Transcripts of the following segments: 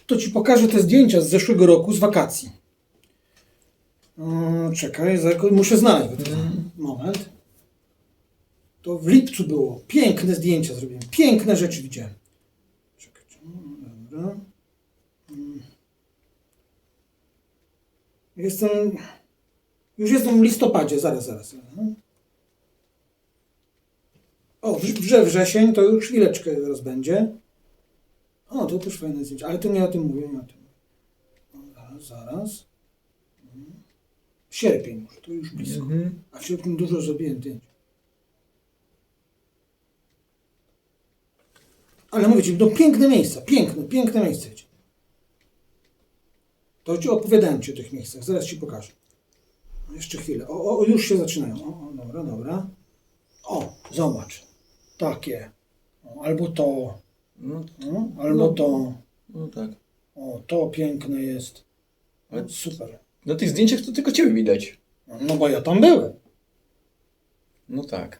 to Ci pokażę te zdjęcia z zeszłego roku, z wakacji. Czekaj, muszę znaleźć. Moment. To w lipcu było. Piękne zdjęcia zrobiłem. Piękne rzeczy widziałem. Czekaj, dobra. Już jestem w listopadzie, zaraz. O, wrzesień, to już chwileczkę zaraz będzie. O, to też fajne zdjęcie, ale to nie o tym mówię, nie o tym. Zaraz. Sierpień już, to już blisko. A w sierpniu dużo zrobiłem zdjęć. Ale mówię Ci, no piękne miejsca, piękne miejsca. To Ci opowiadałem Ci o tych miejscach, zaraz Ci pokażę. Jeszcze chwilę. O, już się zaczynają. Dobra. O, zobacz. Takie. Albo to. Albo to. No tak. O, to piękne jest. Super. Na tych zdjęciach to tylko Ciebie widać. No bo ja tam byłem. No tak.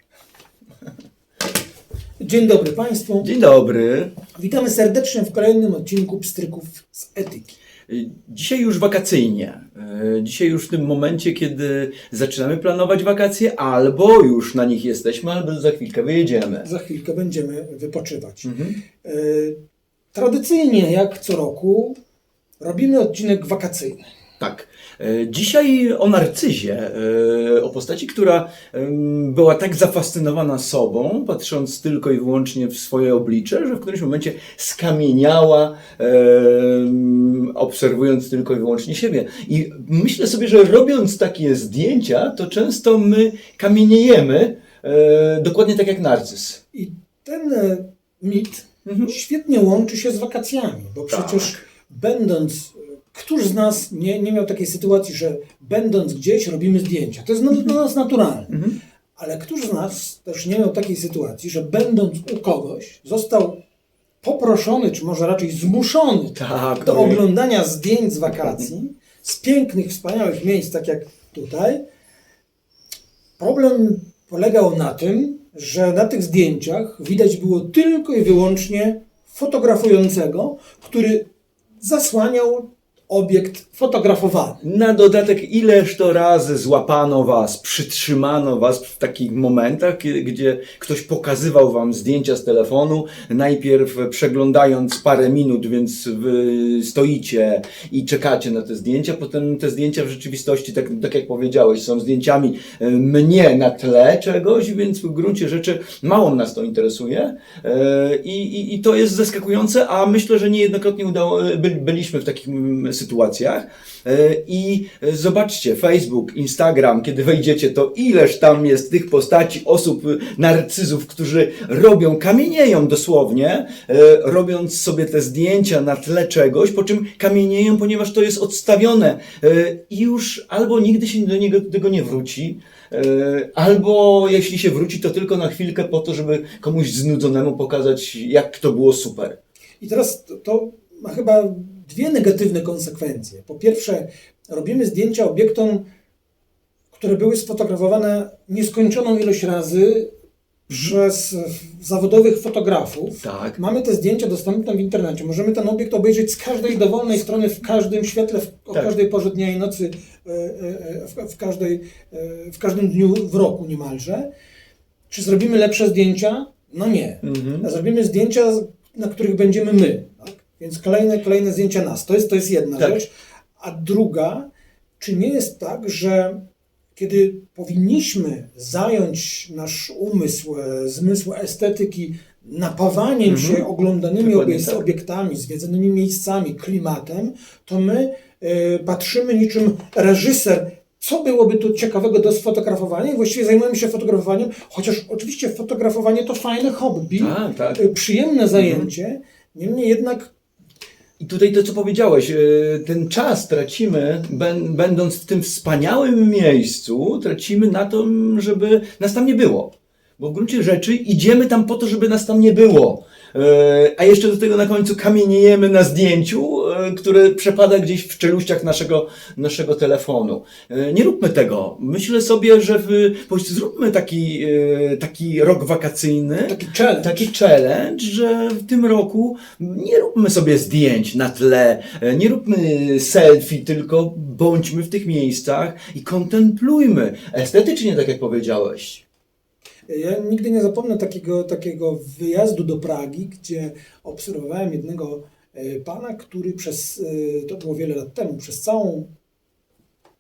Dzień dobry Państwu. Dzień dobry. Witamy serdecznie w kolejnym odcinku Pstryków z etyki. Dzisiaj już wakacyjnie. Dzisiaj już w tym momencie, kiedy zaczynamy planować wakacje, albo już na nich jesteśmy, albo za chwilkę wyjedziemy. Za chwilkę będziemy wypoczywać. Tradycyjnie, jak co roku, robimy odcinek wakacyjny. Tak. Dzisiaj o narcyzie, o postaci, która była tak zafascynowana sobą, patrząc tylko i wyłącznie w swoje oblicze, że w którymś momencie skamieniała, obserwując tylko i wyłącznie siebie. I myślę sobie, że robiąc takie zdjęcia, to często my kamieniejemy, dokładnie tak jak narcyz. I ten mit świetnie łączy się z wakacjami, bo przecież będąc... Któż z nas nie miał takiej sytuacji, że będąc gdzieś robimy zdjęcia? To jest dla nas naturalne. Ale któż z nas też nie miał takiej sytuacji, że będąc u kogoś został poproszony, czy może raczej zmuszony do oglądania zdjęć z wakacji, z pięknych, wspaniałych miejsc, tak jak tutaj. Problem polegał na tym, że na tych zdjęciach widać było tylko i wyłącznie fotografującego, który zasłaniał obiekt fotografowany. Na dodatek, ileż to razy złapano Was, przytrzymano Was w takich momentach, gdzie ktoś pokazywał Wam zdjęcia z telefonu, najpierw przeglądając parę minut, więc Wy stoicie i czekacie na te zdjęcia, potem te zdjęcia w rzeczywistości, tak jak powiedziałeś, są zdjęciami mnie na tle czegoś, więc w gruncie rzeczy mało nas to interesuje i to jest zaskakujące, a myślę, że niejednokrotnie byliśmy w takich sytuacjach i zobaczcie, Facebook, Instagram, kiedy wejdziecie, to ileż tam jest tych postaci, osób, narcyzów, którzy kamienieją dosłownie, robiąc sobie te zdjęcia na tle czegoś, po czym kamienieją, ponieważ to jest odstawione i już albo nigdy się do tego nie wróci, albo jeśli się wróci, to tylko na chwilkę po to, żeby komuś znudzonemu pokazać, jak to było super. I teraz to ma chyba dwie negatywne konsekwencje. Po pierwsze, robimy zdjęcia obiektom, które były sfotografowane nieskończoną ilość razy przez zawodowych fotografów. Tak. Mamy te zdjęcia dostępne w internecie. Możemy ten obiekt obejrzeć z każdej dowolnej strony, w każdym świetle, o każdej porze dnia i nocy, w każdym dniu w roku niemalże. Czy zrobimy lepsze zdjęcia? No nie. Zrobimy zdjęcia, na których będziemy my. Tak? Więc kolejne zdjęcia nas. To jest jedna rzecz. A druga, czy nie jest tak, że kiedy powinniśmy zająć nasz umysł, zmysł estetyki napawaniem się oglądanymi obiektami, zwiedzanymi miejscami, klimatem, to my patrzymy niczym reżyser, co byłoby tu ciekawego do sfotografowania i właściwie zajmujemy się fotografowaniem, chociaż oczywiście fotografowanie to fajne hobby, przyjemne zajęcie, niemniej jednak. I tutaj to, co powiedziałeś, ten czas tracimy, będąc w tym wspaniałym miejscu, tracimy na to, żeby nas tam nie było. Bo w gruncie rzeczy idziemy tam po to, żeby nas tam nie było. A jeszcze do tego na końcu kamieniejemy na zdjęciu, które przepada gdzieś w czeluściach naszego telefonu. Nie róbmy tego. Myślę sobie, że zróbmy taki rok wakacyjny. Taki challenge, że w tym roku nie róbmy sobie zdjęć na tle, nie róbmy selfie, tylko bądźmy w tych miejscach i kontemplujmy estetycznie, tak jak powiedziałeś. Ja nigdy nie zapomnę takiego wyjazdu do Pragi, gdzie obserwowałem jednego pana, który to było wiele lat temu, przez całą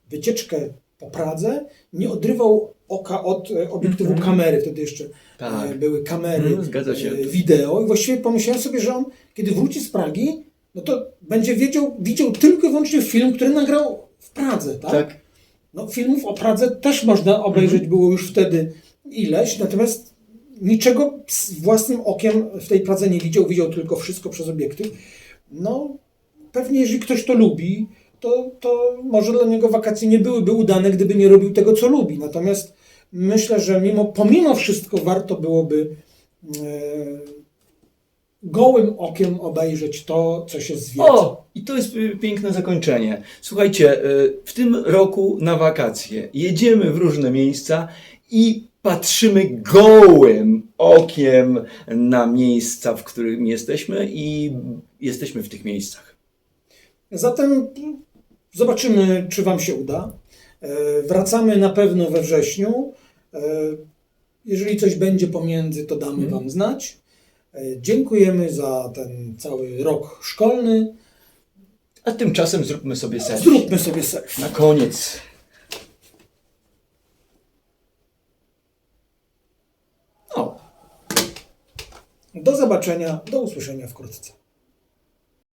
wycieczkę po Pradze nie odrywał oka od obiektywu kamery. Wtedy jeszcze były kamery Zgadza się. wideo i właściwie pomyślałem sobie, że on, kiedy wróci z Pragi, no to będzie widział tylko i wyłącznie film, który nagrał w Pradze, tak? Tak. No, filmów o Pradze też można obejrzeć, było już wtedy ileś, natomiast niczego z własnym okiem w tej Pradze nie widział tylko wszystko przez obiektyw. No, pewnie jeżeli ktoś to lubi, to może dla niego wakacje nie byłyby udane, gdyby nie robił tego, co lubi. Natomiast myślę, że pomimo wszystko warto byłoby gołym okiem obejrzeć to, co się zwiedza. O! I to jest piękne zakończenie. Słuchajcie, w tym roku na wakacje jedziemy w różne miejsca i patrzymy gołym okiem na miejsca, w których jesteśmy i jesteśmy w tych miejscach. Zatem zobaczymy, czy Wam się uda. Wracamy na pewno we wrześniu. Jeżeli coś będzie pomiędzy, to damy Wam znać. Dziękujemy za ten cały rok szkolny. A tymczasem zróbmy sobie selfie. Zróbmy sobie selfie. Na koniec. Do zobaczenia, do usłyszenia wkrótce.